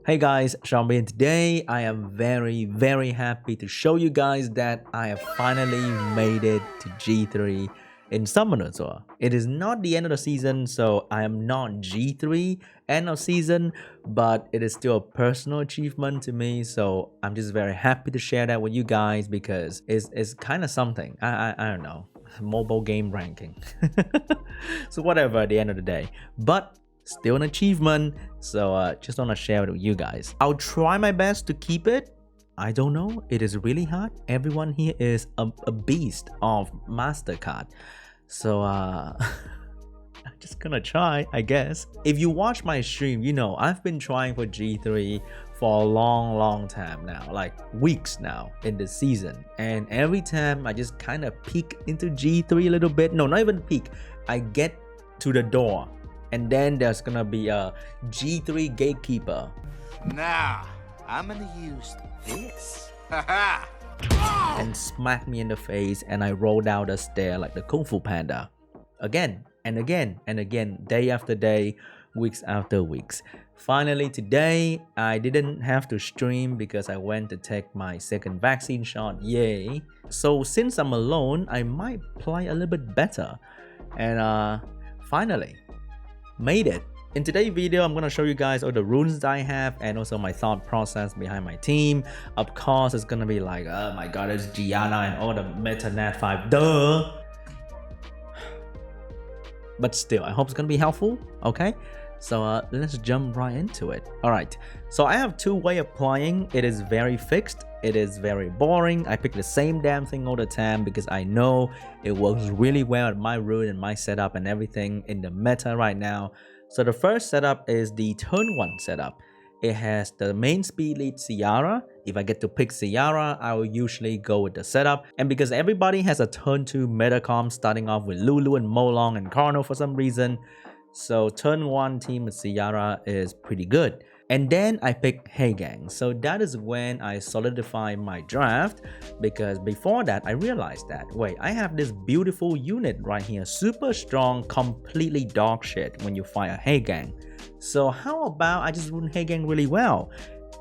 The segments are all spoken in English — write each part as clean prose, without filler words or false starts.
Hey guys, SeanB, and today I am very happy to show you guys that I have finally made it to G3 in Summoners War. It is not the end of the season, so I am not G3 end of season, but it is still a personal achievement to me, so I'm just very happy to share that with you guys because it's kind of something. I don't know, mobile game ranking. So whatever at the end of the day. But still an achievement, so just want to share it with you guys. I'll try my best to keep it. I don't know, it is really hard. Everyone here is a beast of MasterCard, so I'm just gonna try, I guess. If you watch my stream, you know I've been trying for G3 for a long time now, like weeks now in the season, and every time I just kind of peek into G3 a little bit. No, not even peek, I get to the door and then there's gonna be a G3 gatekeeper. Nah, I'm gonna use this. And smack me in the face, and I roll down the stair like the Kung Fu Panda. Again and again and again, day after day, weeks after weeks. Finally today, I didn't have to stream because I went to take my second vaccine shot, yay. So since I'm alone, I might play a little bit better. And finally, made it. In today's video, I'm going to show you guys all the runes that I have and also my thought process behind my team. Of course, it's going to be like, oh my god, it's Gianna and all the meta nat 5, duh. But still, I hope it's going to be helpful, okay? So let's jump right into it. Alright, so I have two ways of playing. It is very fixed. It is very boring. I pick the same damn thing all the time because I know it works really well at my rune and my setup and everything in the meta right now. So the first setup is the turn 1 setup. It has the main speed lead Ciara. If I get to pick Ciara, I will usually go with the setup. And because everybody has a turn 2 meta comp starting off with Lulu and Molong and Carno for some reason, so turn 1 team with Ciara is pretty good. And then I pick Hey Gang. So that is when I solidify my draft, because before that I realized that, wait, I have this beautiful unit right here, super strong, completely dog shit when you fight a Hey Gang. So how about I just run Hey Gang really well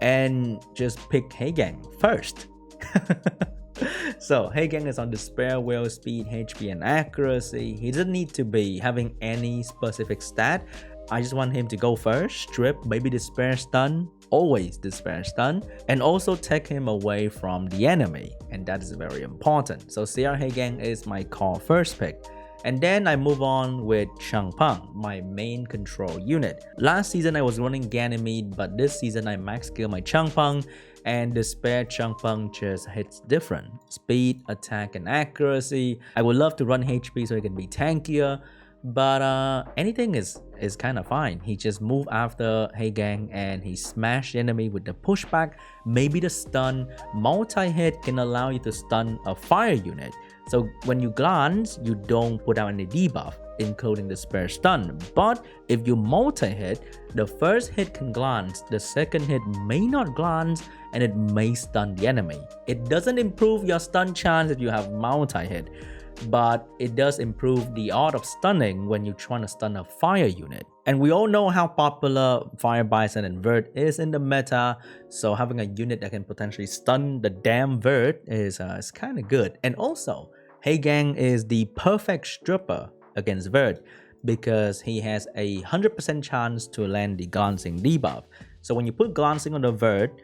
and just pick Hey Gang first. So Hey Gang is on Despair, Will, Speed, HP and Accuracy. He doesn't need to be having any specific stat. I just want him to go first, strip, maybe Despair Stun, always Despair Stun, and also take him away from the enemy, and that is very important. So CR Hey Gang is my core first pick. And then I move on with Changpeng, my main control unit. Last season I was running Ganymede, but this season I max skill my Changpeng, and Despair Changpeng just hits different. Speed, attack and accuracy. I would love to run HP so it can be tankier, but anything is kind of fine. He just move after Hey Gang and he smash enemy with the pushback. Maybe the stun, multi-hit can allow you to stun a fire unit. So when you glance, you don't put out any debuff, including the spare stun. But if you multi-hit, the first hit can glance, the second hit may not glance, and it may stun the enemy. It doesn't improve your stun chance if you have multi-hit, but it does improve the odds of stunning when you're trying to stun a fire unit. And we all know how popular Fire Bison and Vert is in the meta, so having a unit that can potentially stun the damn Vert is kind of good. And also, Hey Gang is the perfect stripper against Vert because he has a 100% chance to land the glancing debuff. So when you put glancing on the Vert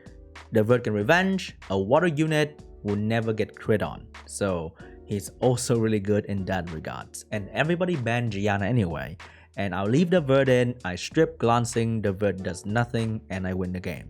can revenge, a water unit will never get crit on. So he's also really good in that regards. And everybody banned Gianna anyway. And I'll leave the Vert in, I strip glancing, the Vert does nothing, and I win the game.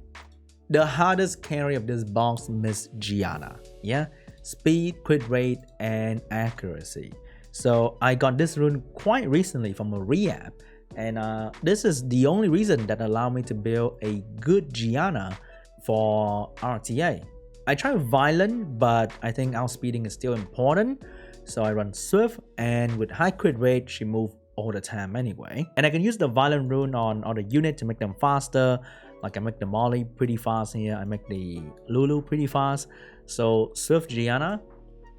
The hardest carry of this box is Gianna, yeah? Speed, crit rate, and accuracy. So I got this rune quite recently from a re-app, and this is the only reason that allowed me to build a good Gianna for RTA. I tried Violent, but I think outspeeding is still important, so I run Swift, and with high crit rate, she moves all the time anyway. And I can use the Violent rune on the unit to make them faster. Like I make the Molly pretty fast here, I make the Lulu pretty fast. So Swift Gianna,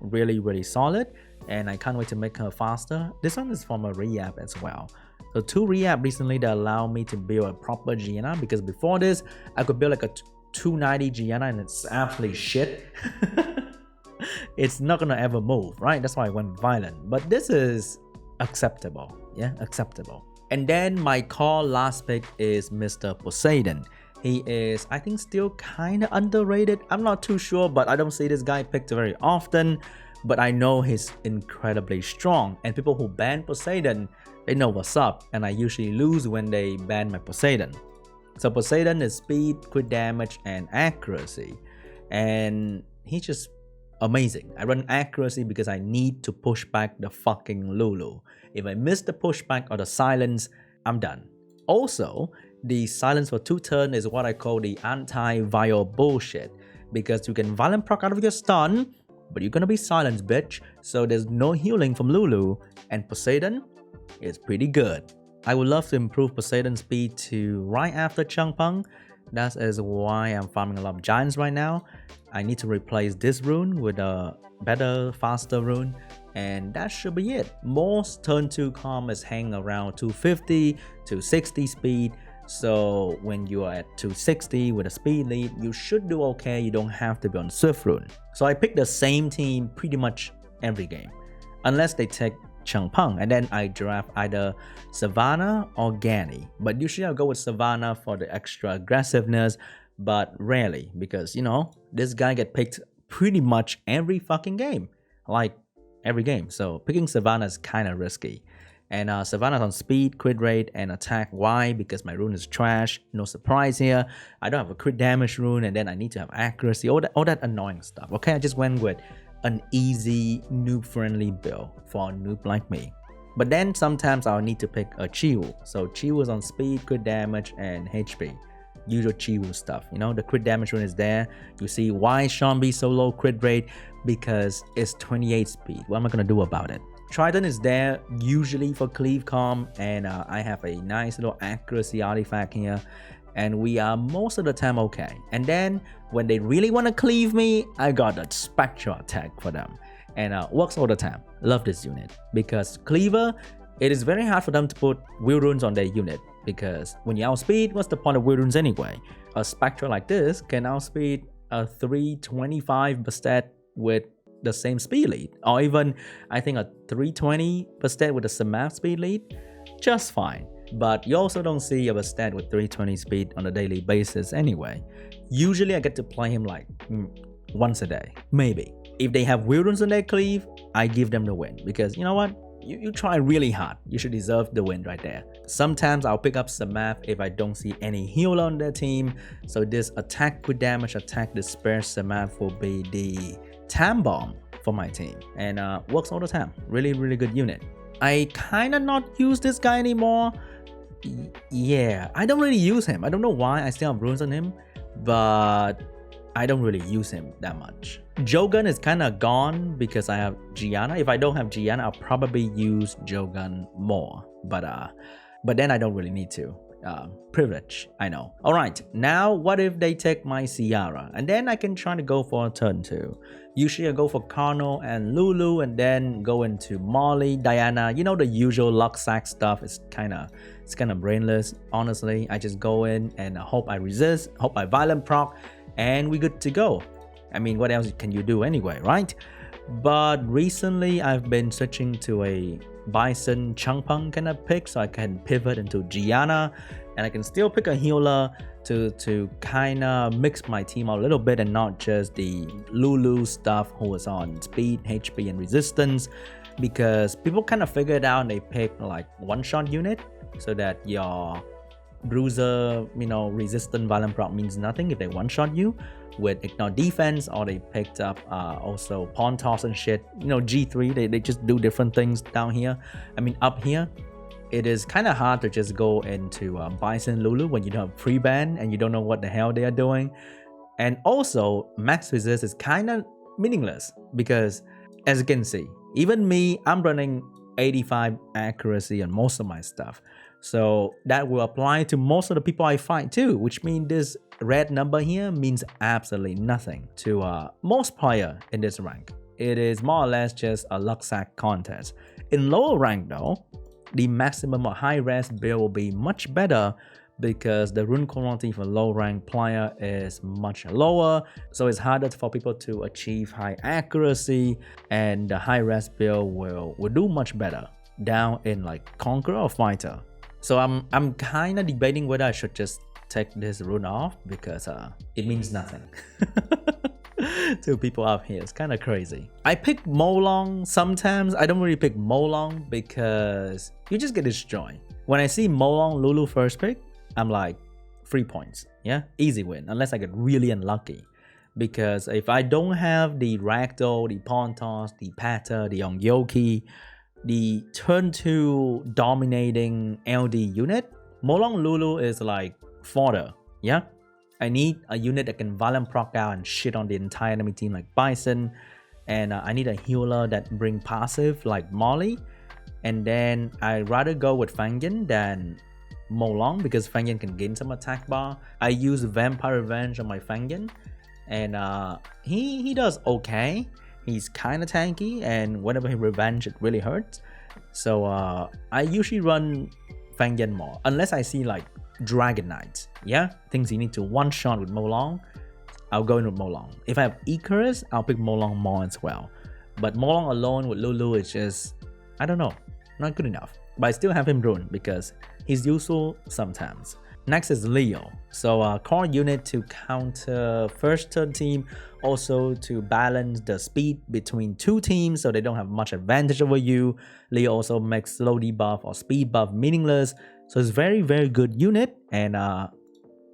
really solid, and I can't wait to make her faster. This one is from a re-app as well. So 2 rehab recently that allow me to build a proper Gianna, because before this I could build like a 290 Gianna and it's absolutely shit. It's not gonna ever move, right? That's why I went violent. But this is acceptable. Yeah, acceptable. And then my core last pick is Mr. Poseidon. He is, I think, still kind of underrated. I'm not too sure, but I don't see this guy picked very often. But I know he's incredibly strong. And people who ban Poseidon, they know what's up. And I usually lose when they ban my Poseidon. So Poseidon is speed, crit damage, and accuracy. And he's just amazing. I run accuracy because I need to push back the fucking Lulu. If I miss the pushback or the silence, I'm done. Also, the silence for 2 turns is what I call the anti-vial bullshit, because you can violent proc out of your stun, but you're gonna be silenced, bitch. So there's no healing from Lulu, and Poseidon is pretty good. I would love to improve Poseidon's speed to right after Changpeng. That is why I'm farming a lot of giants right now. I need to replace this rune with a better, faster rune, and that should be it. Most turn 2 calm is hanging around 250 to 60 speed. So when you are at 260 with a speed lead, you should do okay. You don't have to be on Swift rune. So I pick the same team pretty much every game, unless they take Changpeng, and then I draft either Savannah or Gani. But usually I'll go with Savannah for the extra aggressiveness, but rarely, because you know, this guy get picked pretty much every fucking game, like every game. So picking Savannah is kind of risky. And Savannah's on speed, crit rate, and attack. Why? Because my rune is trash. No surprise here. I don't have a crit damage rune, and then I need to have accuracy. All that annoying stuff. Okay, I just went with an easy, noob-friendly build for a noob like me. But then sometimes I'll need to pick a Chiwu. So Chiwu is on speed, crit damage, and HP. Usual Chiwu stuff. You know, the crit damage rune is there. You see why SeanB so low crit rate? Because it's 28 speed. What am I gonna do about it? Trident is there usually for cleave calm, and I have a nice little accuracy artifact here, and we are most of the time okay. And then when they really want to cleave me, I got a spectral attack for them, and works all the time. Love this unit because cleaver, it is very hard for them to put wheel runes on their unit, because when you outspeed, what's the point of wheel runes anyway? A spectral like this can outspeed a 325 Bastet with the same speed lead, or even I think a 320 Bastet with a Samath speed lead, just fine. But you also don't see a Bastet with 320 speed on a daily basis anyway. Usually I get to play him like once a day, maybe. If they have wheel runes on their cleave, I give them the win, because you know what? You try really hard. You should deserve the win right there. Sometimes I'll pick up Samath if I don't see any healer on their team. So this attack with damage, attack despair Samath will be the Tam Bomb for my team, and works all the time. Really good unit. I kind of not use this guy anymore. Yeah, I don't really use him. I don't know why. I still have runes on him, but I don't really use him that much. Jogun is kind of gone because I have Gianna. If I don't have Gianna, I'll probably use Jogun more, but then I don't really need to. Privilege, I know. Alright, now what if they take my Ciara? And then I can try to go for a turn 2. Usually I go for Carno and Lulu, and then go into Molly, Diana. You know, the usual luck sack stuff. It's kind of brainless, honestly. I just go in and hope I resist, hope I violent proc, and we good to go. I mean, what else can you do anyway, right? But recently I've been switching to a Bison Changpeng kind of pick, so I can pivot into Gianna, and I can still pick a healer to kind of mix my team out a little bit, and not just the Lulu stuff who is on speed, HP, and resistance, because people kind of figured out and they pick like one-shot unit, so that your bruiser, you know, resistant violent proc means nothing if they one-shot you with ignore defense, or they picked up also pawn toss and shit. You know, G3, they just do different things down here. I mean, up here, it is kind of hard to just go into Bison Lulu when you don't have pre-ban and you don't know what the hell they are doing. And also, max resist is kind of meaningless, because as you can see, even me, I'm running 85 accuracy on most of my stuff. So that will apply to most of the people I fight too, which means this red number here means absolutely nothing to most player in this rank. It is more or less just a luck sack contest. In lower rank though, the maximum or high res build will be much better because the rune quality for low rank player is much lower, so it's harder for people to achieve high accuracy, and the high res build will do much better down in like Conqueror or Fighter. So I'm kind of debating whether I should just take this rune off because it means nothing to people up here. It's kind of crazy. I pick Molong sometimes. I don't really pick Molong because you just get destroyed. When I see Molong Lulu first pick, I'm like 3 points, yeah, easy win, unless I get really unlucky. Because if I don't have the Ragdoll, the Pawn Toss, the Patter, the Ongyoki, the turn 2 dominating LD unit, Molong Lulu is like fodder, yeah. I need a unit that can Violent proc out and shit on the entire enemy team like Bison, and I need a healer that bring passive like Molly, and then I'd rather go with Fangin than Molong because Fangin can gain some attack bar. I use Vampire Revenge on my Fangin, and he does okay. He's kind of tanky, and whenever he revenge, it really hurts. So I usually run Fangin more, unless I see like Dragon Knights, yeah, things you need to one shot with Molong, I'll go in with Molong. If I have Icarus, I'll pick Molong more as well. But Molong alone with Lulu is just, I don't know, not good enough. But I still have him rune because he's useful sometimes. Next is Leo. So core unit to counter first turn team, also to balance the speed between two teams so they don't have much advantage over you. Leo also makes slow debuff or speed buff meaningless. So it's very good unit and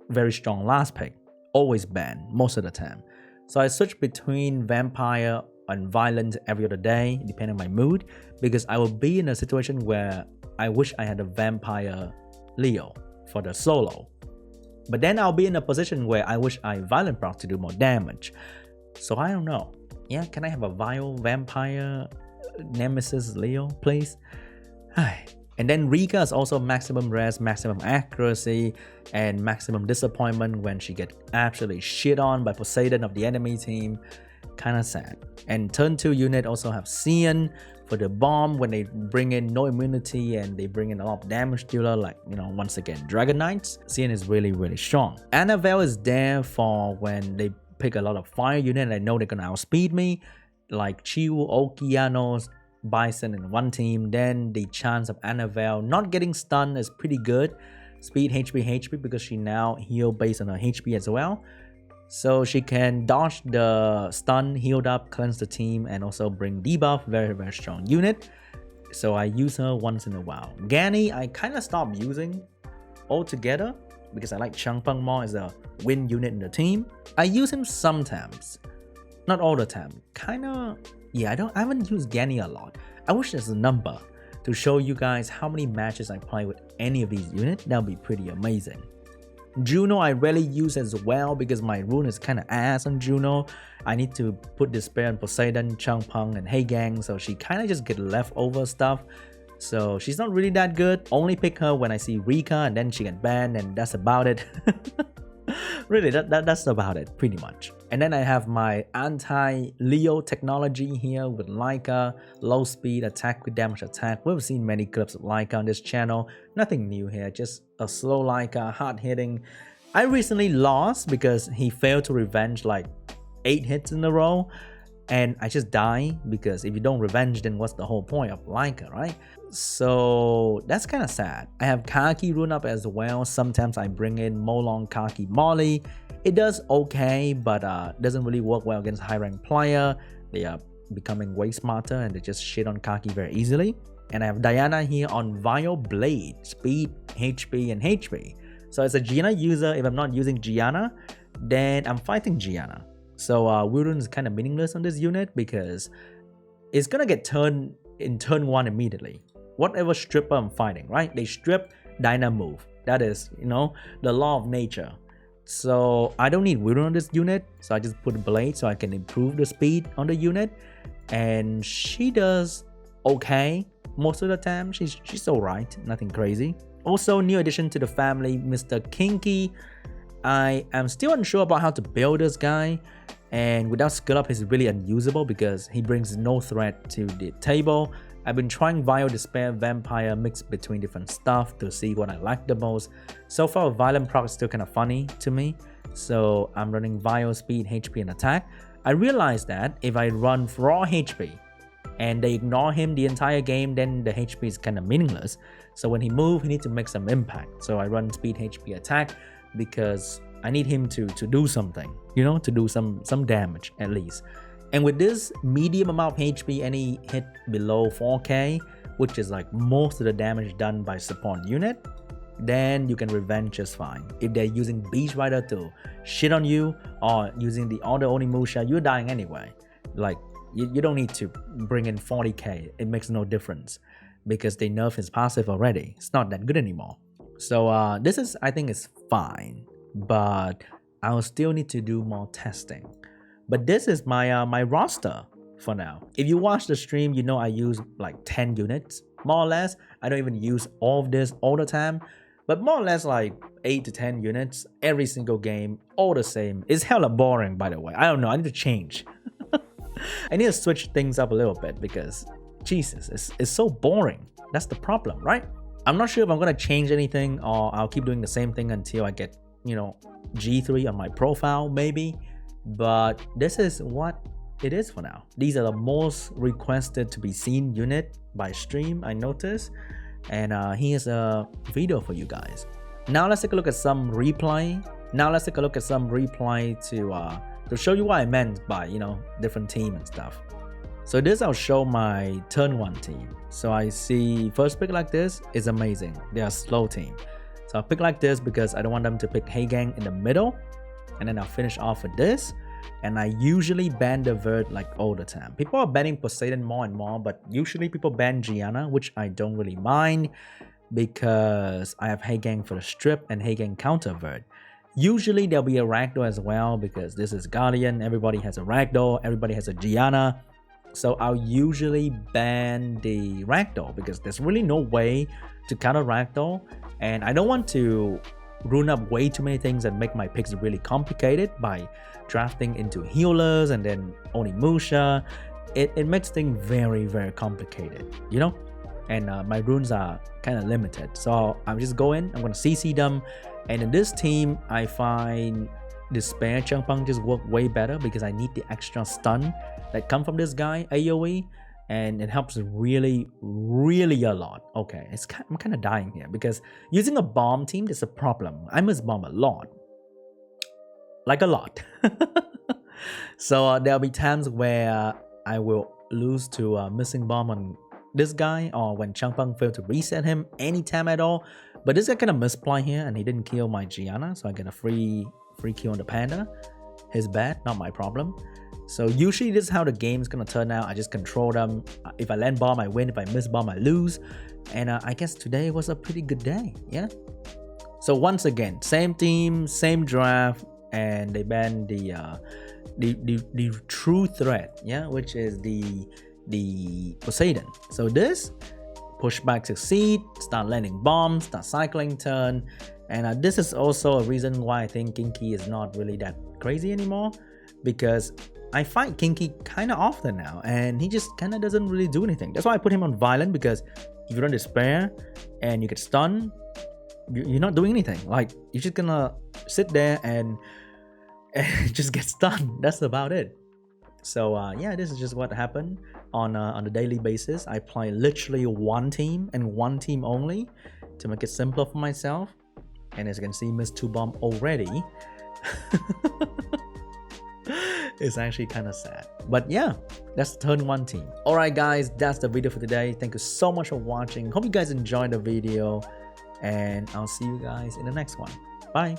very strong last pick. Always banned most of the time. So I switch between Vampire and Violent every other day depending on my mood, because I will be in a situation where I wish I had a Vampire Leo for the solo, but then I'll be in a position where I wish I Violent proc to do more damage. So I don't know. Yeah, can I have a Vile Vampire Nemesis Leo, please? And then Rika is also maximum res, maximum accuracy, and maximum disappointment when she gets absolutely shit on by Poseidon of the enemy team. Kinda sad. And turn 2 unit also have Sean for the bomb when they bring in no immunity and they bring in a lot of damage dealer, like, you know, once again, Dragon Knights. Sean is really strong. Annabelle is there for when they pick a lot of fire unit and I know they're gonna outspeed me, like Chiu, Okeanos, Bison in one team. Then the chance of Annabelle not getting stunned is pretty good. Speed, HP because she now heal based on her HP as well. So she can dodge the stun, healed up, cleanse the team, and also bring debuff. Very strong unit. So I use her once in a while. Ganny, I kind of stopped using altogether because I like Changpeng more as a win unit in the team. I use him sometimes, not all the time. Yeah, I haven't used Ganny a lot. I wish there's a number to show you guys how many matches I play with any of these units. That would be pretty amazing. Juno I rarely use as well because my rune is kind of ass on Juno. I need to put Despair on Poseidon, Changpeng, and Heigang, so she kind of just get leftover stuff. So she's not really that good. Only pick her when I see Rika and then she get banned, and that's about it. Really, that's about it, pretty much. And then I have my anti-Leo technology here with Leica, low speed, attack with damage attack. We've seen many clips of Leica on this channel. Nothing new here, just a slow Leica, hard hitting. I recently lost because he failed to revenge like 8 hits in a row. And I just die because if you don't revenge, then what's the whole point of Leica, right? So that's kind of sad. I have Kaki rune up as well. Sometimes I bring in Molong, Kaki, Molly. It does okay, but doesn't really work well against high rank player. They are becoming way smarter and they just shit on Kaki very easily. And I have Diana here on Vile Blade, speed, HP, and HP. So as a Gianna user, if I'm not using Gianna, then I'm fighting Gianna. So Wurun is kind of meaningless on this unit because it's gonna get turned in turn 1 immediately. Whatever stripper I'm fighting, right? They strip, Diana move. That is, you know, the law of nature. So I don't need Wurun on this unit, so I just put Blade so I can improve the speed on the unit. And she does okay most of the time. She's alright, nothing crazy. Also, new addition to the family, Mr. Kinky. I am still unsure about how to build this guy, and without skill up he's really unusable because he brings no threat to the table. I've been trying Vile, Despair, Vampire mixed between different stuff to see what I like the most. So far, Violent Proc is still kind of funny to me. So I'm running Vile, Speed, HP, and Attack. I realized that if I run raw HP and they ignore him the entire game, then the HP is kind of meaningless. So when he moves, he needs to make some impact. So I run Speed, HP, Attack because I need him to do something, you know, to do some damage at least. And with this medium amount of HP, any hit below 4k, which is like most of the damage done by support unit, then you can revenge just fine. If they're using Beast Rider to shit on you or using the auto Onimusha, you're dying anyway. Like, you don't need to bring in 40k. It makes no difference because they nerf his passive already. It's not that good anymore. So this is, I think, is fine, but I'll still need to do more testing. But this is my my roster for now. If you watch the stream, you know I use like 10 units, more or less. I don't even use all of this all the time, but more or less like 8 to 10 units every single game, all the same. It's hella boring, by the way. I don't know, I need to change. I need to switch things up a little bit because, Jesus, it's so boring. That's the problem, right? I'm not sure if I'm gonna change anything or I'll keep doing the same thing until I get, you know, G3 on my profile, maybe. But this is what it is for now. These are the most requested to be seen unit by stream, I noticed. And here's a video for you guys. Now let's take a look at some replay. To show you what I meant by, you know, different team and stuff. So this I'll show my turn 1 team. So I see first pick like this is amazing. They are slow team. So I'll pick like this because I don't want them to pick Heigang in the middle. And then I'll finish off with this. And I usually ban the Vert like all the time. People are banning Poseidon more and more, but usually people ban Gianna, which I don't really mind because I have Heigang for the strip and Heigang counter Vert. Usually there'll be a Ragdoll as well because this is Guardian. Everybody has a Ragdoll, everybody has a Gianna. So I'll usually ban the Ragdoll because there's really no way to counter Ragdoll. And I don't want to rune up way too many things and make my picks really complicated by drafting into healers and then Onimusha. It makes things very, very complicated, you know? And my runes are kind of limited. So I'll just go in, I'm going to CC them. And in this team, I find Despair Changpeng just work way better because I need the extra stun that come from this guy, AoE. And it helps really, really a lot. Okay, I'm kind of dying here because using a bomb team is a problem. I miss bomb a lot. Like a lot. So there'll be times where I will lose to missing bomb on this guy or when Changpeng failed to reset him anytime at all. But this guy kind of misplay here and he didn't kill my Gianna. So I get a free kill on the Panda. His bad, not my problem. So usually this is how the game's gonna turn out. I just control them. If I land bomb, I win. If I miss bomb, I lose. And I guess today was a pretty good day, yeah? So once again, same team, same draft, and they banned the true threat, yeah, which is the Poseidon. So this, pushback succeed, start landing bombs, start cycling turn. And this is also a reason why I think Kinky is not really that crazy anymore, because I fight Kinky kind of often now and he just kind of doesn't really do anything. That's why I put him on Violent, because if you run Despair and you get stunned, you're not doing anything. Like, you're just gonna sit there and just get stunned. That's about it. So yeah, this is just what happened on a daily basis. I play literally one team and one team only to make it simpler for myself. And as you can see, missed 2 bomb already. It's actually kind of sad, but yeah, that's turn 1 team. All right guys, that's the video for today. Thank you so much for watching. Hope you guys enjoyed the video and I'll see you guys in the next one. Bye.